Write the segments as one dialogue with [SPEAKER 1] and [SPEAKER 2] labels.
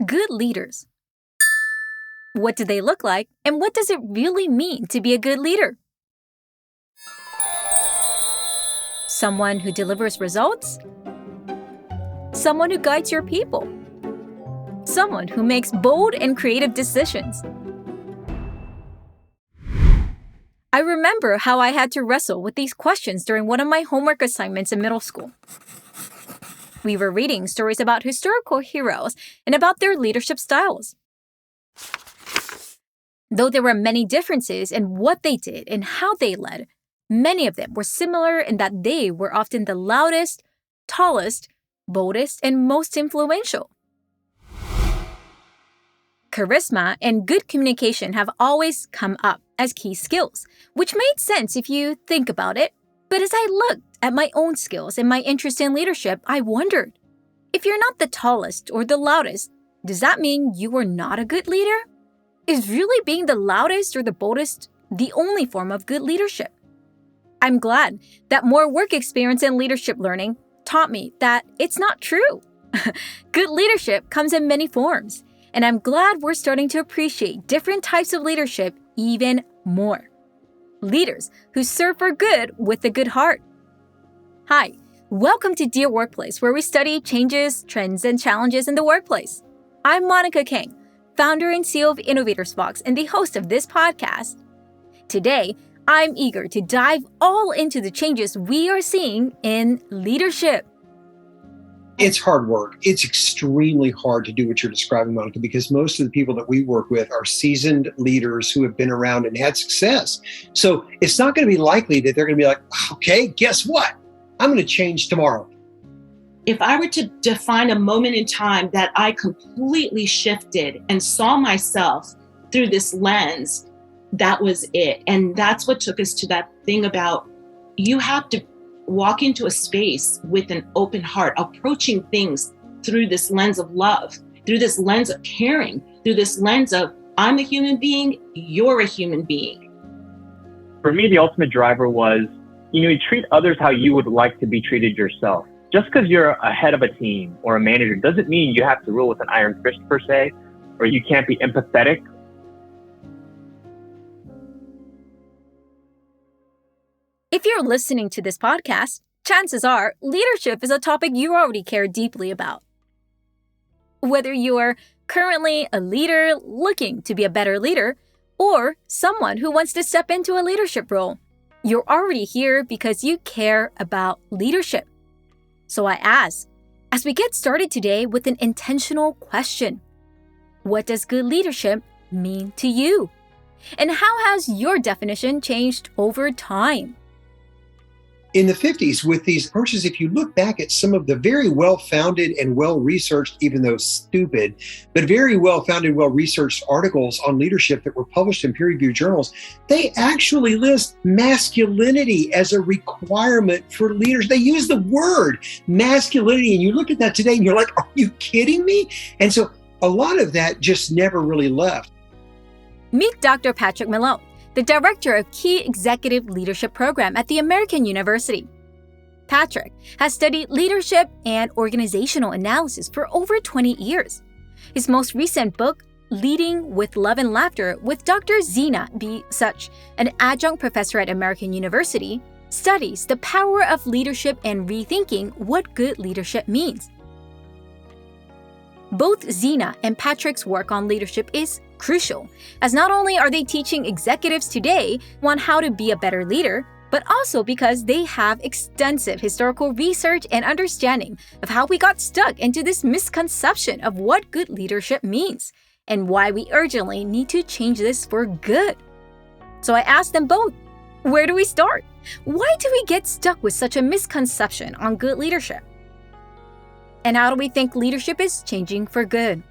[SPEAKER 1] Good leaders. What do they look like, and what does it really mean to be a good leader? Someone who delivers results? Someone who guides your people? Someone who makes bold and creative decisions? I remember how I had to wrestle with these questions during one of my homework assignments in middle school. We were reading stories about historical heroes and about their leadership styles. Though there were many differences in what they did and how they led, many of them were similar in that they were often the loudest, tallest, boldest, and most influential. Charisma and good communication have always come up as key skills, which made sense if you think about it. But as I looked at my own skills and my interest in leadership, I wondered, if you're not the tallest or the loudest, does that mean you are not a good leader? Is really being the loudest or the boldest the only form of good leadership? I'm glad that more work experience and leadership learning taught me that it's not true. Good leadership comes in many forms, and I'm glad we're starting to appreciate different types of leadership even more. Leaders who serve for good with a good heart. Hi, welcome to Dear Workplace, where we study changes, trends, and challenges in the workplace. I'm Monica Kang, founder and CEO of Innovators Box and the host of this podcast. Today, I'm eager to dive all into the changes we are seeing in leadership.
[SPEAKER 2] It's hard work. It's extremely hard to do what you're describing, Monica, because most of the people that we work with are seasoned leaders who have been around and had success. So it's not going to be likely that they're going to be like, okay, guess what? I'm going to change tomorrow.
[SPEAKER 3] If I were to define a moment in time that I completely shifted and saw myself through this lens, that was it. And that's what took us to that thing about you have to walk into a space with an open heart, approaching things through this lens of love, through this lens of caring, through this lens of I'm a human being, you're a human being.
[SPEAKER 4] For me, the ultimate driver was, you treat others how you would like to be treated yourself. Just because you're a head of a team or a manager doesn't mean you have to rule with an iron fist per se, or you can't be empathetic.
[SPEAKER 1] If you're listening to this podcast, chances are leadership is a topic you already care deeply about. Whether you are currently a leader looking to be a better leader, or someone who wants to step into a leadership role, you're already here because you care about leadership. So I ask, as we get started today with an intentional question, what does good leadership mean to you? And how has your definition changed over time?
[SPEAKER 2] In the 50s, with these approaches, if you look back at some of the very well-founded and well-researched, even though stupid, but very well-founded, well-researched articles on leadership that were published in peer-reviewed journals, they actually list masculinity as a requirement for leaders. They use the word masculinity, and you look at that today and you're like, are you kidding me? And so a lot of that just never really left.
[SPEAKER 1] Meet Dr. Patrick Malone, the Director of Key Executive Leadership Program at the American University. Patrick has studied leadership and organizational analysis for over 20 years. His most recent book, Leading with Love and Laughter with Dr. Zena B. Such, an adjunct professor at American University, studies the power of leadership and rethinking what good leadership means. Both Zena and Patrick's work on leadership is crucial, as not only are they teaching executives today on how to be a better leader, but also because they have extensive historical research and understanding of how we got stuck into this misconception of what good leadership means, and why we urgently need to change this for good. So I asked them both, where do we start? Why do we get stuck with such a misconception on good leadership? And how do we think leadership is changing for good?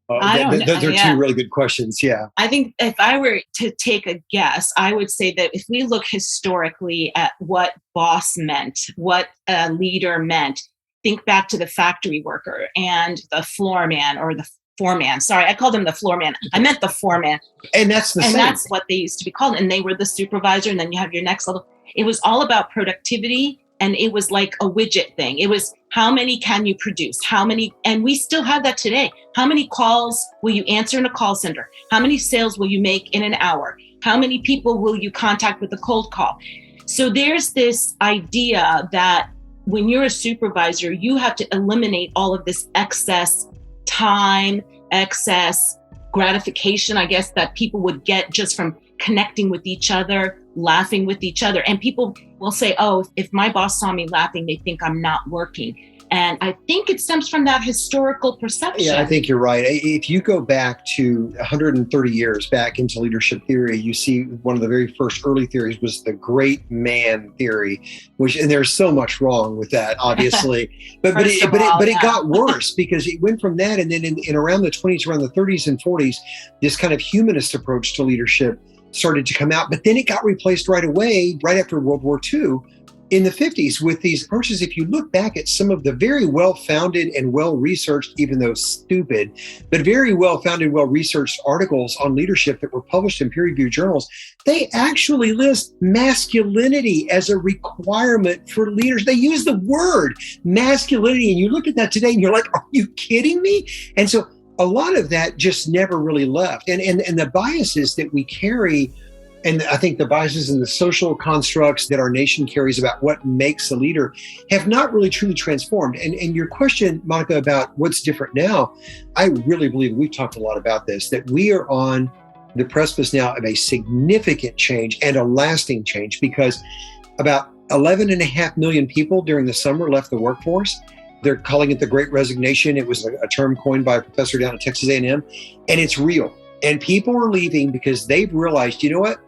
[SPEAKER 2] Those are two really good questions, yeah.
[SPEAKER 3] I think if I were to take a guess, I would say that if we look historically at what boss meant, what a leader meant, think back to the factory worker and the floor man or the foreman. Sorry, I called him the floor man. I meant the foreman.
[SPEAKER 2] And that's the same.
[SPEAKER 3] And that's what they used to be called. And they were the supervisor. And then you have your next level. It was all about productivity And it was like a widget thing. It was, how many can you produce? How many? And we still have that today. How many calls will you answer in a call center? How many sales will you make in an hour? How many people will you contact with a cold call? So there's this idea that when you're a supervisor, you have to eliminate all of this excess time, excess gratification, I guess, that people would get just from connecting with each other, laughing with each other. And people will say, oh, if my boss saw me laughing, they think I'm not working. And I think it stems from that historical perception.
[SPEAKER 2] Yeah, I think you're right. If you go back to 130 years back into leadership theory, you see one of the very first early theories was the great man theory, and there's so much wrong with that, obviously. but it got worse because it went from that, and then in around the 20s, around the 30s and 40s, this kind of humanist approach to leadership started to come out. But then it got replaced right away, right after World War II. In the 50s, with these approaches, if you look back at some of the very well-founded and well-researched, even though stupid, but very well-founded, well-researched articles on leadership that were published in peer-reviewed journals, they actually list masculinity as a requirement for leaders. They use the word masculinity, and you look at that today and you're like, are you kidding me? And so a lot of that just never really left. And the biases that we carry, and I think the biases and the social constructs that our nation carries about what makes a leader have not really truly transformed. And your question, Monica, about what's different now, I really believe, we've talked a lot about this, that we are on the precipice now of a significant change and a lasting change, because about 11.5 million people during the summer left the workforce. They're calling it the Great Resignation. It was a term coined by a professor down at Texas A&M, and it's real. And people are leaving because they've realized, you know what?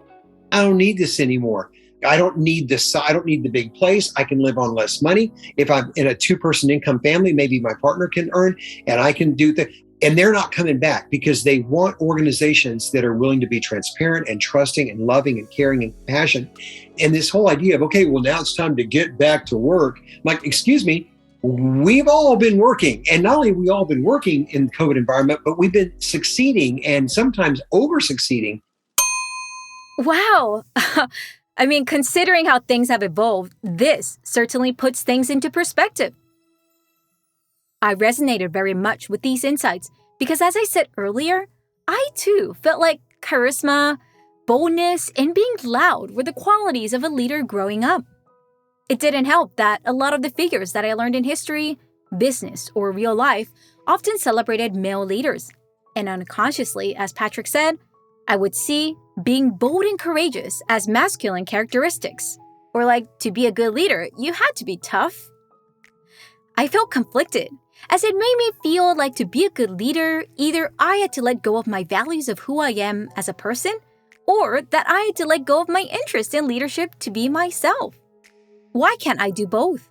[SPEAKER 2] I don't need this anymore. I don't need this. I don't need the big place. I can live on less money. If I'm in a 2-person income family, maybe my partner can earn and I can do that. And they're not coming back because they want organizations that are willing to be transparent and trusting and loving and caring and compassionate. And this whole idea of, okay, well, now it's time to get back to work. I'm like, excuse me, we've all been working. And not only have we all been working in the COVID environment, but we've been succeeding and sometimes over succeeding.
[SPEAKER 1] Wow. I mean, considering how things have evolved, this certainly puts things into perspective. I resonated very much with these insights because, as I said earlier, I too felt like charisma, boldness, and being loud were the qualities of a leader growing up. It didn't help that a lot of the figures that I learned in history, business, or real life often celebrated male leaders. And unconsciously, as Patrick said, I would see being bold and courageous as masculine characteristics. Or like, to be a good leader, you had to be tough. I felt conflicted, as it made me feel like to be a good leader, either I had to let go of my values of who I am as a person, or that I had to let go of my interest in leadership to be myself. Why can't I do both?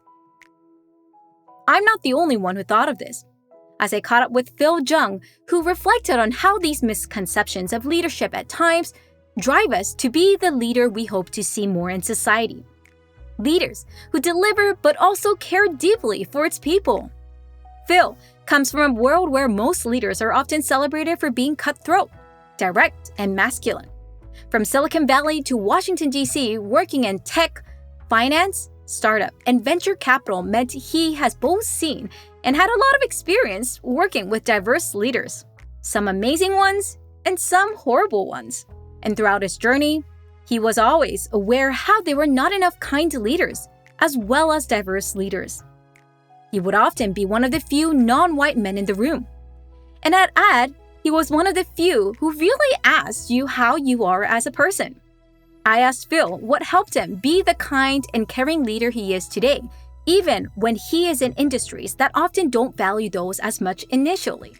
[SPEAKER 1] I'm not the only one who thought of this, as I caught up with Phil Jung, who reflected on how these misconceptions of leadership at times drive us to be the leader we hope to see more in society. Leaders who deliver but also care deeply for its people. Phil comes from a world where most leaders are often celebrated for being cutthroat, direct, and masculine. From Silicon Valley to Washington, D.C., working in tech, finance, startup, and venture capital meant he has both seen and had a lot of experience working with diverse leaders, some amazing ones and some horrible ones. And throughout his journey, he was always aware how there were not enough kind leaders, as well as diverse leaders. He would often be one of the few non-white men in the room. And at AD, he was one of the few who really asked you how you are as a person. I asked Phil what helped him be the kind and caring leader he is today, even when he is in industries that often don't value those as much initially.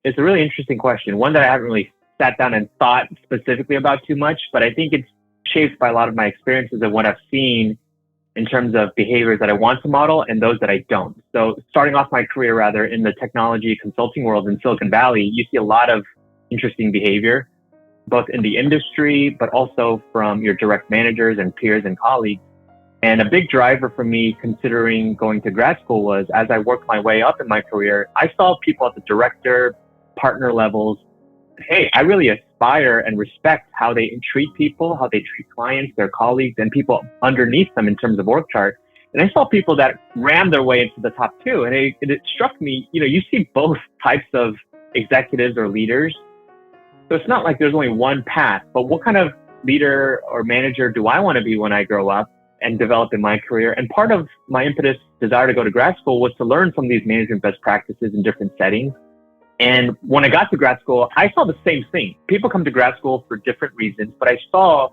[SPEAKER 4] It's a really interesting question, one that I haven't really sat down and thought specifically about too much, but I think it's shaped by a lot of my experiences and what I've seen in terms of behaviors that I want to model and those that I don't. So starting off my career rather in the technology consulting world in Silicon Valley, you see a lot of interesting behavior, both in the industry, but also from your direct managers and peers and colleagues. And a big driver for me considering going to grad school was, as I worked my way up in my career, I saw people at the director, partner levels hey, I really aspire and respect how they treat people, how they treat clients, their colleagues, and people underneath them in terms of org chart. And I saw people that rammed their way into the top two. And it struck me, you see both types of executives or leaders. So it's not like there's only one path, but what kind of leader or manager do I want to be when I grow up and develop in my career? And part of my impetus, desire to go to grad school was to learn some of these management best practices in different settings. And when I got to grad school, I saw the same thing. People come to grad school for different reasons, but I saw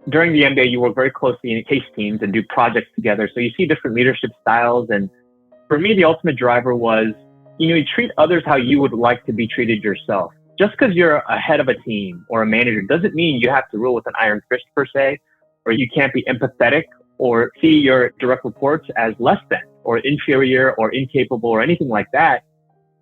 [SPEAKER 4] during the MBA, you work very closely in case teams and do projects together. So you see different leadership styles. And for me, the ultimate driver was, you treat others how you would like to be treated yourself. Just because you're a head of a team or a manager doesn't mean you have to rule with an iron fist per se, or you can't be empathetic or see your direct reports as less than or inferior or incapable or anything like that.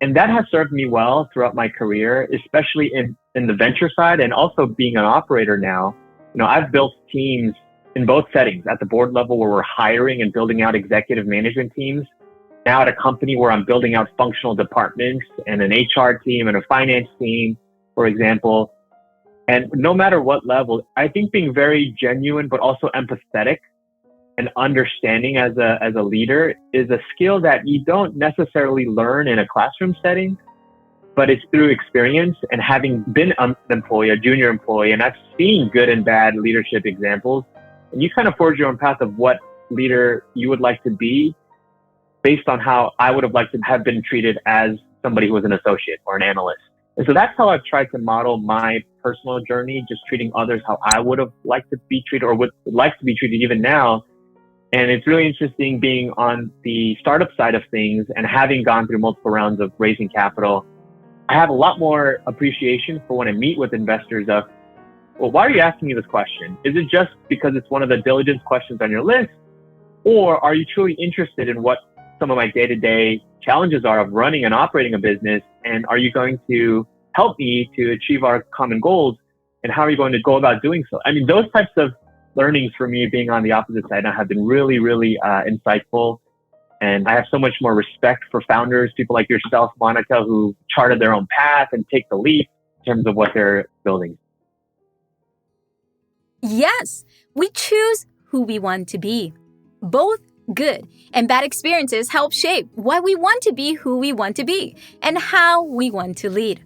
[SPEAKER 4] And that has served me well throughout my career, especially in the venture side and also being an operator now. I've built teams in both settings at the board level where we're hiring and building out executive management teams. Now at a company where I'm building out functional departments and an HR team and a finance team, for example. And no matter what level, I think being very genuine, but also empathetic and understanding as a leader is a skill that you don't necessarily learn in a classroom setting, but it's through experience and having been an employee, a junior employee, and I've seen good and bad leadership examples. And you kind of forge your own path of what leader you would like to be based on how I would have liked to have been treated as somebody who was an associate or an analyst. And so that's how I've tried to model my personal journey, just treating others how I would have liked to be treated or would like to be treated even now. And it's really interesting being on the startup side of things and having gone through multiple rounds of raising capital. I have a lot more appreciation for when I meet with investors of, well, why are you asking me this question? Is it just because it's one of the diligence questions on your list? Or are you truly interested in what some of my day-to-day challenges are of running and operating a business? And are you going to help me to achieve our common goals? And how are you going to go about doing so? I mean, those types of learnings for me being on the opposite side now have been really, really insightful. And I have so much more respect for founders, people like yourself, Monica, who charted their own path and take the leap in terms of what they're building.
[SPEAKER 1] Yes, we choose who we want to be. Both good and bad experiences help shape why we want to be who we want to be and how we want to lead.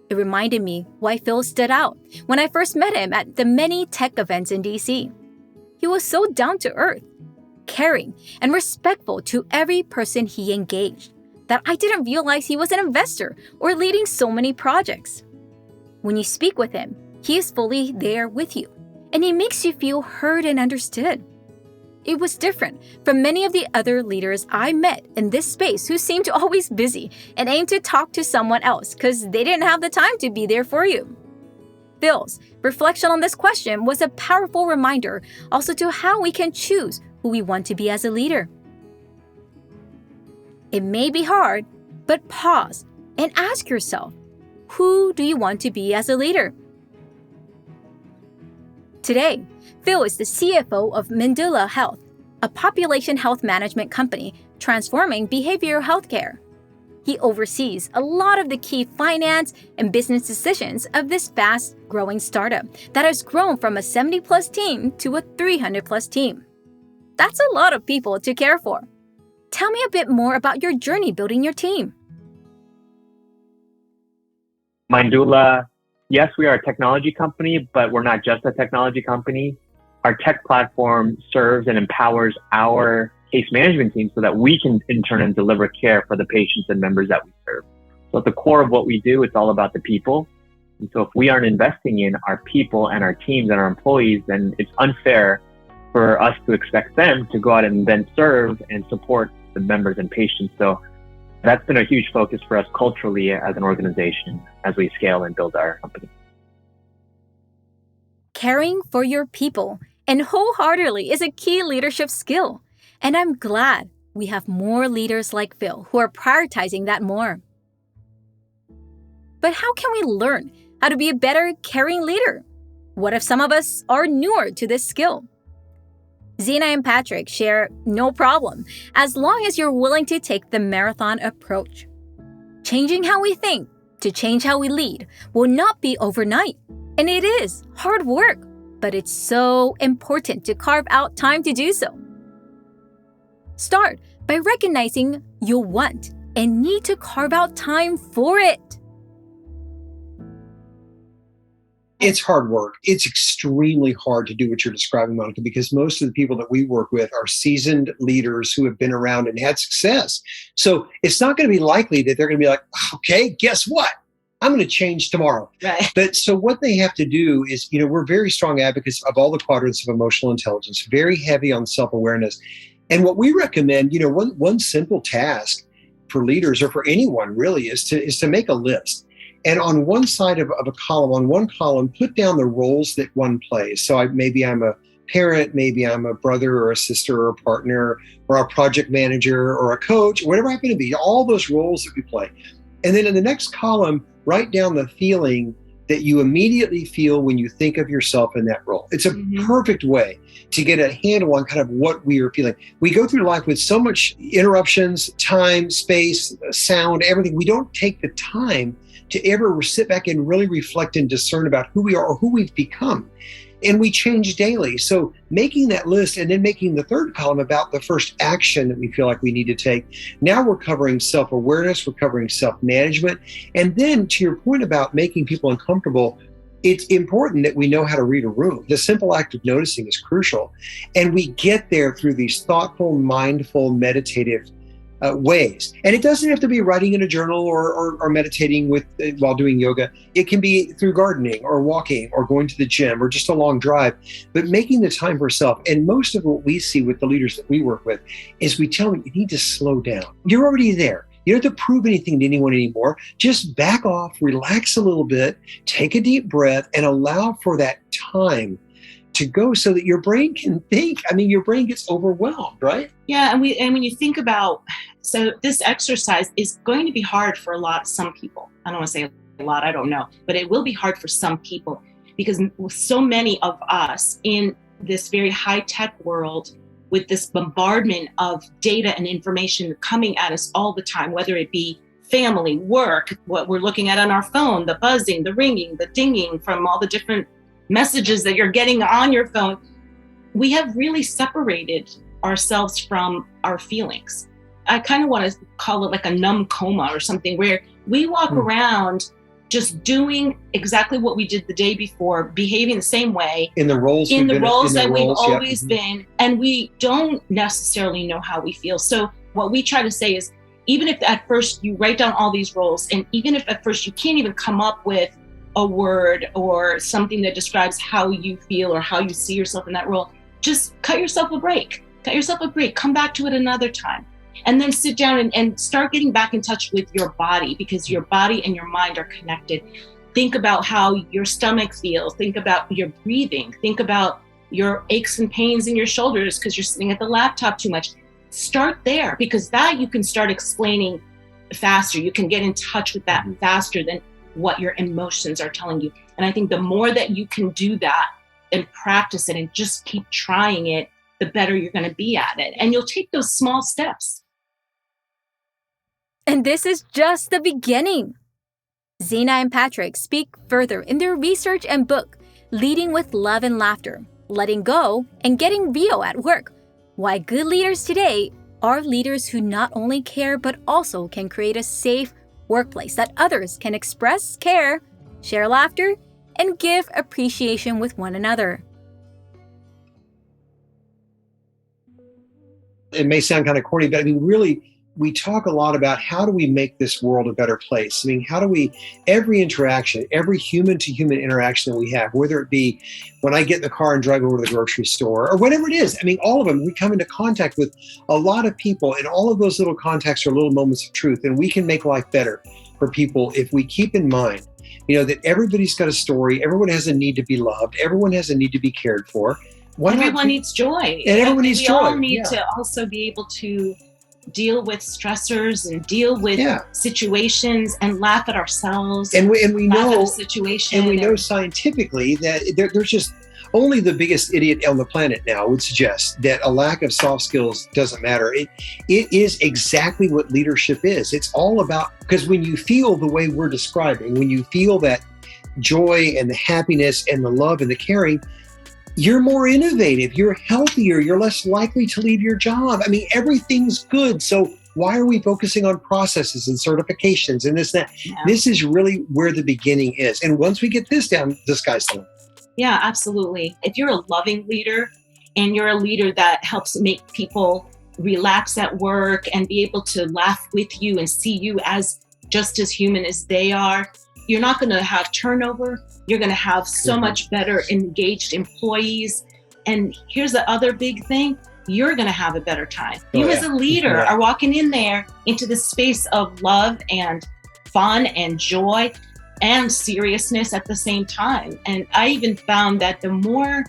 [SPEAKER 1] It reminded me why Phil stood out when I first met him at the many tech events in DC. He was so down to earth, caring, and respectful to every person he engaged that I didn't realize he was an investor or leading so many projects. When you speak with him, he is fully there with you, and he makes you feel heard and understood. It was different from many of the other leaders I met in this space who seemed always busy and aimed to talk to someone else because they didn't have the time to be there for you. Phil's reflection on this question was a powerful reminder also to how we can choose who we want to be as a leader. It may be hard, but pause and ask yourself, who do you want to be as a leader? Today, Phil is the CFO of Mandula Health, a population health management company transforming behavioral healthcare. He oversees a lot of the key finance and business decisions of this fast-growing startup that has grown from a 70-plus team to a 300-plus team. That's a lot of people to care for. Tell me a bit more about your journey building your team.
[SPEAKER 4] Mandula, yes, we are a technology company, but we're not just a technology company. Our tech platform serves and empowers our case management team so that we can in turn deliver care for the patients and members that we serve. So at the core of what we do, it's all about the people. And so if we aren't investing in our people and our teams and our employees, then it's unfair for us to expect them to go out and then serve and support the members and patients. So that's been a huge focus for us culturally as an organization as we scale and build our company.
[SPEAKER 1] Caring for your people and wholeheartedly is a key leadership skill. And I'm glad we have more leaders like Phil who are prioritizing that more. But how can we learn how to be a better caring leader? What if some of us are newer to this skill? Zena and Patrick share no problem, as long as you're willing to take the marathon approach. Changing how we think, To change how we lead will not be overnight, and it is hard work, but it's so important to carve out time to do so. Start by recognizing you'll want and need to carve out time for it.
[SPEAKER 2] It's hard work. It's extremely hard to do what you're describing, Monica, because most of the people that we work with are seasoned leaders who have been around and had success. So it's not going to be likely that they're going to be like, okay, guess what? I'm going to change tomorrow.
[SPEAKER 3] Right.
[SPEAKER 2] But so what they have to do is, we're very strong advocates of all the quadrants of emotional intelligence, very heavy on self-awareness. And what we recommend, one simple task for leaders or for anyone really is to make a list. And on one side of a column, on one column, put down the roles that one plays. So maybe I'm a parent, maybe I'm a brother or a sister or a partner or a project manager or a coach, whatever I happen to be, all those roles that we play. And then in the next column, write down the feeling that you immediately feel when you think of yourself in that role. It's a perfect way to get a handle on kind of what we are feeling. We go through life with so much interruptions, time, space, sound, everything. We don't take the time to ever sit back and really reflect and discern about who we are or who we've become. And we change daily. So making that list and then making the third column about the first action that we feel like we need to take. Now we're covering self-awareness, we're covering self-management. And then to your point about making people uncomfortable, it's important that we know how to read a room. The simple act of noticing is crucial. And we get there through these thoughtful, mindful, meditative ways. And it doesn't have to be writing in a journal or meditating while doing yoga. It can be through gardening or walking or going to the gym or just a long drive, but making the time for self. And most of what we see with the leaders that we work with is we tell them, you need to slow down. You're already there. You don't have to prove anything to anyone anymore. Just back off, relax a little bit, take a deep breath, and allow for that time to go so that your brain can think. I mean, your brain gets overwhelmed, right?
[SPEAKER 3] Yeah, and when you think about, so this exercise is going to be hard for some people. I don't want to say a lot, I don't know, but it will be hard for some people because so many of us in this very high-tech world with this bombardment of data and information coming at us all the time, whether it be family, work, what we're looking at on our phone, the buzzing, the ringing, the dinging from all the different messages that you're getting on your phone, we have really separated ourselves from our feelings. I kind of want to call it like a numb coma or something where we walk around just doing exactly what we did the day before, behaving the same way
[SPEAKER 2] in the roles
[SPEAKER 3] that we've always been, and we don't necessarily know how we feel. So what we try to say is, even if at first you write down all these roles, and even if at first you can't even come up with a word or something that describes how you feel or how you see yourself in that role, just cut yourself a break. Come back to it another time. And then sit down and start getting back in touch with your body, because your body and your mind are connected. Think about how your stomach feels. Think about your breathing. Think about your aches and pains in your shoulders because you're sitting at the laptop too much. Start there, because that you can start explaining faster. You can get in touch with that faster than what your emotions are telling you. And I think the more that you can do that and practice it and just keep trying it, the better you're going to be at it. And you'll take those small steps.
[SPEAKER 1] And this is just the beginning. Zena and Patrick speak further in their research and book, Leading with Love and Laughter, Letting Go, and Getting Real at Work, why good leaders today are leaders who not only care but also can create a safe workplace that others can express care, share laughter, and give appreciation with one another.
[SPEAKER 2] It may sound kind of corny, but I mean, really, we talk a lot about how do we make this world a better place? I mean, how do we, every interaction, every human to human interaction that we have, whether it be when I get in the car and drive over to the grocery store or whatever it is, I mean, all of them, we come into contact with a lot of people, and all of those little contacts are little moments of truth, and we can make life better for people if we keep in mind, that everybody's got a story, everyone has a need to be loved, everyone has a need to be cared for.
[SPEAKER 3] Everyone needs joy.
[SPEAKER 2] And everyone needs joy.
[SPEAKER 3] We all need to also be able to deal with stressors and deal with situations and laugh at ourselves.
[SPEAKER 2] And we know
[SPEAKER 3] at a situation.
[SPEAKER 2] And we know scientifically that there's just only the biggest idiot on the planet now would suggest that a lack of soft skills doesn't matter. It is exactly what leadership is. It's all about, because when you feel the way we're describing, when you feel that joy and the happiness and the love and the caring, you're more innovative, you're healthier, you're less likely to leave your job. I mean, everything's good. So why are we focusing on processes and certifications and this, that?
[SPEAKER 3] Yeah.
[SPEAKER 2] This is really where the beginning is. And once we get this down, the sky's the limit.
[SPEAKER 3] Yeah, absolutely. If you're a loving leader and you're a leader that helps make people relax at work and be able to laugh with you and see you as just as human as they are, you're not going to have turnover. You're going to have so much better engaged employees. And here's the other big thing. You're going to have a better time. You as a leader are walking in there into the space of love and fun and joy and seriousness at the same time. And I even found that the more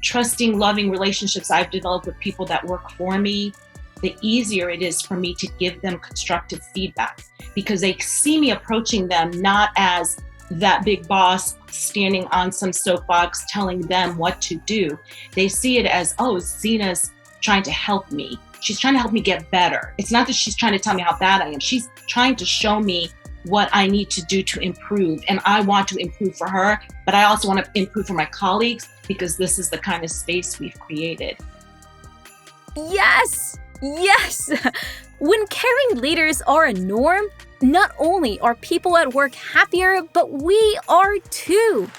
[SPEAKER 3] trusting, loving relationships I've developed with people that work for me, the easier it is for me to give them constructive feedback, because they see me approaching them not as that big boss standing on some soapbox telling them what to do. They see it as, oh, Zena's trying to help me. She's trying to help me get better. It's not that she's trying to tell me how bad I am. She's trying to show me what I need to do to improve. And I want to improve for her, but I also want to improve for my colleagues, because this is the kind of space we've created.
[SPEAKER 1] Yes! Yes! When caring leaders are a norm, not only are people at work happier, but we are too.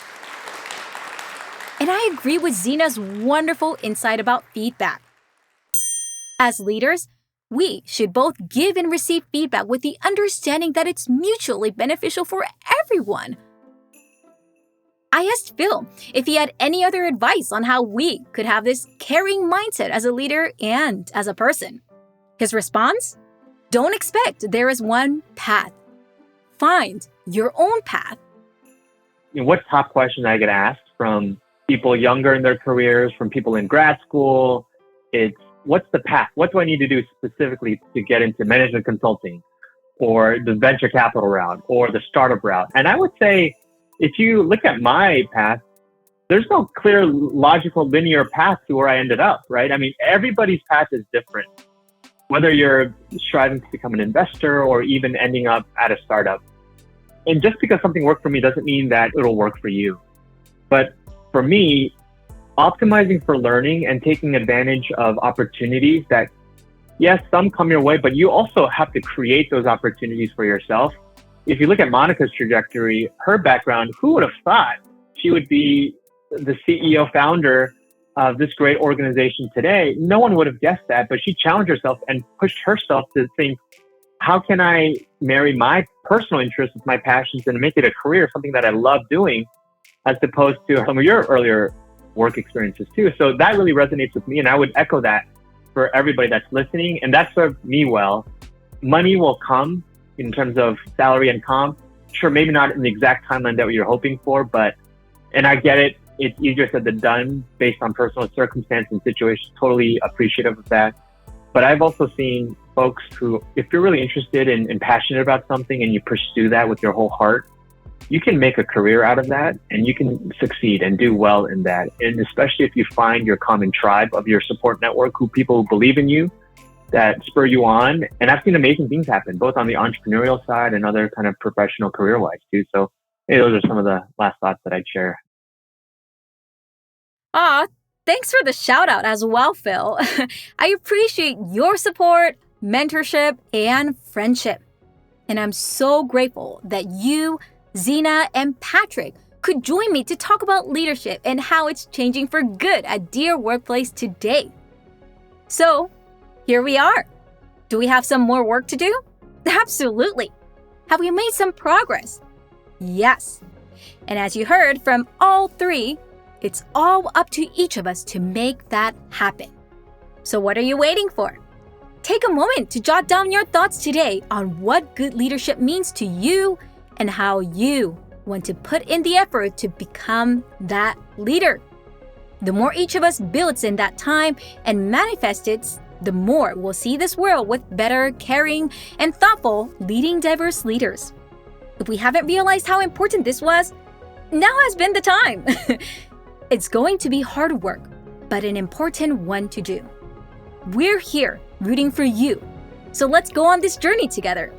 [SPEAKER 1] And I agree with Zena's wonderful insight about feedback. As leaders, we should both give and receive feedback with the understanding that it's mutually beneficial for everyone. I asked Phil if he had any other advice on how we could have this caring mindset as a leader and as a person. His response? Don't expect there is one path. Find your own path.
[SPEAKER 4] What top question I get asked from people younger in their careers, from people in grad school, it's, what's the path? What do I need to do specifically to get into management consulting or the venture capital route or the startup route? And I would say, if you look at my path, there's no clear, logical, linear path to where I ended up, right? I mean, everybody's path is different. Whether you're striving to become an investor or even ending up at a startup. And just because something worked for me doesn't mean that it'll work for you. But for me, optimizing for learning and taking advantage of opportunities that, yes, some come your way, but you also have to create those opportunities for yourself. If you look at Monica's trajectory, her background, who would have thought she would be the CEO founder of this great organization today? No one would have guessed that, but she challenged herself and pushed herself to think, how can I marry my personal interests with my passions and make it a career, something that I love doing, as opposed to some of your earlier work experiences too. So that really resonates with me, and I would echo that for everybody that's listening, and that served me well. Money will come in terms of salary and comp. Sure, maybe not in the exact timeline that you're hoping for, but, and I get it, it's easier said than done based on personal circumstance and situations, totally appreciative of that. But I've also seen folks who, if you're really interested and passionate about something and you pursue that with your whole heart, you can make a career out of that and you can succeed and do well in that. And especially if you find your common tribe of your support network, people who believe in you, that spur you on. And I've seen amazing things happen, both on the entrepreneurial side and other kind of professional career-wise too. So hey, those are some of the last thoughts that I'd share.
[SPEAKER 1] Thanks for the shout out as well, Phil. I appreciate your support, mentorship, and friendship. And I'm so grateful that you, Zena, and Patrick could join me to talk about leadership and how it's changing for good at Dear Workplace today. So, here we are. Do we have some more work to do? Absolutely. Have we made some progress? Yes. And as you heard from all three, it's all up to each of us to make that happen. So what are you waiting for? Take a moment to jot down your thoughts today on what good leadership means to you and how you want to put in the effort to become that leader. The more each of us builds in that time and manifests it, the more we'll see this world with better, caring, and thoughtful leading diverse leaders. If we haven't realized how important this was, now has been the time. It's going to be hard work, but an important one to do. We're here rooting for you, so let's go on this journey together.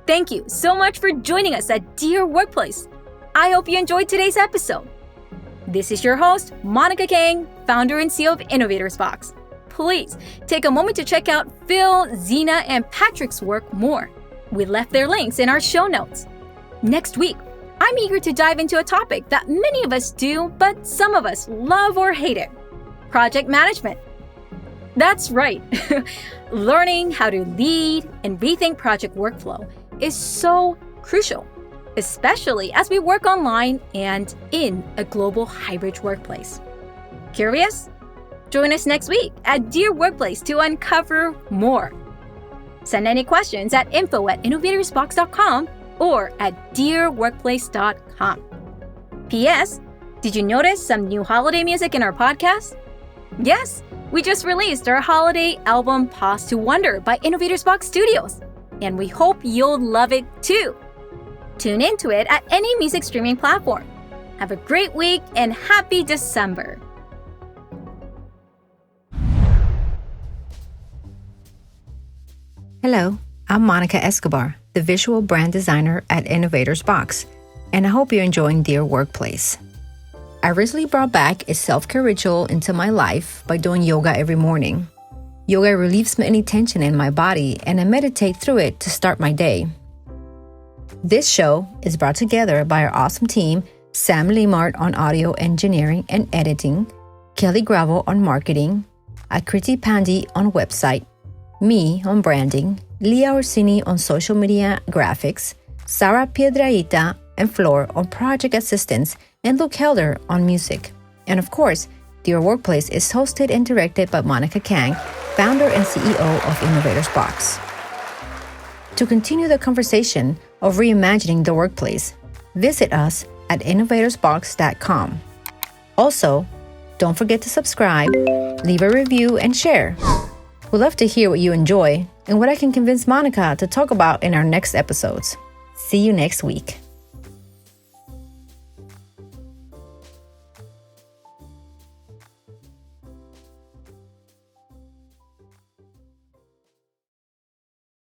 [SPEAKER 1] Thank you so much for joining us at Dear Workplace. I hope you enjoyed today's episode. This is your host, Monica Kang, founder and CEO of Innovators Box. Please take a moment to check out Phil, Zena, and Patrick's work more. We left their links in our show notes. Next week, I'm eager to dive into a topic that many of us do, but some of us love or hate it: project management. That's right. Learning how to lead and rethink project workflow is so crucial, especially as we work online and in a global hybrid workplace. Curious? Join us next week at Dear Workplace to uncover more. Send any questions at info@innovatorsbox.com or at dearworkplace.com. P.S. Did you notice some new holiday music in our podcast? Yes, we just released our holiday album Pause to Wonder by Innovators Box Studios, and we hope you'll love it too. Tune into it at any music streaming platform. Have a great week and happy December.
[SPEAKER 5] Hello, I'm Monica Escobar, the visual brand designer at Innovators Box, and I hope you're enjoying Dear Workplace. I recently brought back a self-care ritual into my life by doing yoga every morning. Yoga relieves me any tension in my body, and I meditate through it to start my day. This show is brought together by our awesome team: Sam Limart on audio engineering and editing, Kelly Gravel on marketing, Akriti Pandey on website, me on branding, Leah Orsini on social media graphics, Sarah Piedrahita and Flor on project assistance, and Luke Helder on music. And of course, Dear Workplace is hosted and directed by Monica Kang, founder and CEO of Innovators Box. To continue the conversation of reimagining the workplace, visit us at innovatorsbox.com. Also, don't forget to subscribe, leave a review, and share. We'd love to hear what you enjoy and what I can convince Monica to talk about in our next episodes. See you next week.